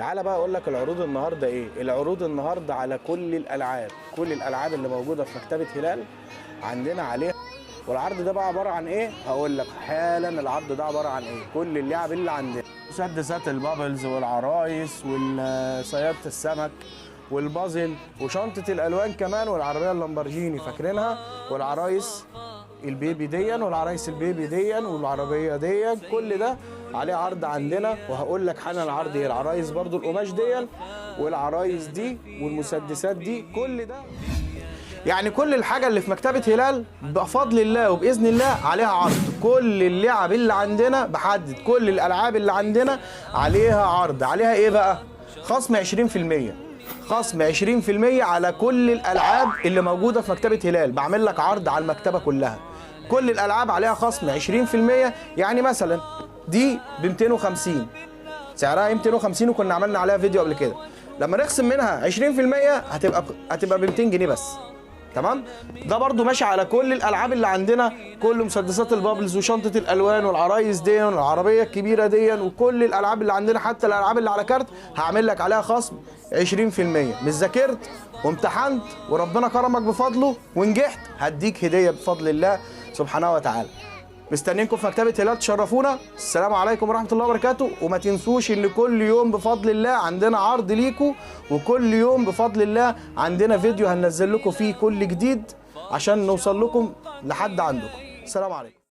تعالى بقى اقول لك العروض النهارده ايه. العروض النهارده على كل الالعاب، كل الالعاب اللي موجوده في مكتبه هلال عندنا عليها. والعرض ده بقى عباره عن ايه؟ هقول لك حالا. العرض ده عباره عن ايه؟ كل اللعب اللي عندنا، مسدسات البابلز والعرايس وصياده السمك والبازل وشنطه الالوان كمان، والعربيه اللامبرجيني فاكرينها، والعرايس البيبي ديا والعرايس البيبي ديا والعربيه ديا، كل ده عليه عرض عندنا. وهقول لك حالا العرض ايه. العرايس برضو القماش ديا والعرايس دي والمسدسات دي، كل ده يعني كل الحاجه اللي في مكتبه هلال بفضل الله وباذن الله عليها عرض. كل اللعب اللي عندنا بحدد، كل الالعاب اللي عندنا عليها عرض. عليها ايه بقى؟ خصم 20%. خصم 20% على كل الالعاب اللي موجوده في مكتبه هلال. بعمل لك عرض على المكتبه كلها، كل الالعاب عليها خصم 20%. يعني مثلا دي ب 250، سعرها 250 وكنا عملنا عليها فيديو قبل كده. لما نخصم منها 20% هتبقى ب 200 جنيه بس. تمام؟ ده برضو ماشي على كل الالعاب اللي عندنا، كل مسدسات البابلز وشنطه الالوان والعرايس دي والعربيه الكبيره دي وكل الالعاب اللي عندنا، حتى الالعاب اللي على كارت هعمل لك عليها خصم 20%. مش ذاكرت وامتحنت وربنا كرمك بفضله ونجحت، هديك هديه بفضل الله سبحانه وتعالى. مستنيينكم في مكتبة هلال، تشرفونا. السلام عليكم ورحمة الله وبركاته. وما تنسوش ان كل يوم بفضل الله عندنا عرض ليكم، وكل يوم بفضل الله عندنا فيديو هننزل لكم فيه كل جديد عشان نوصل لكم لحد عندكم. السلام عليكم.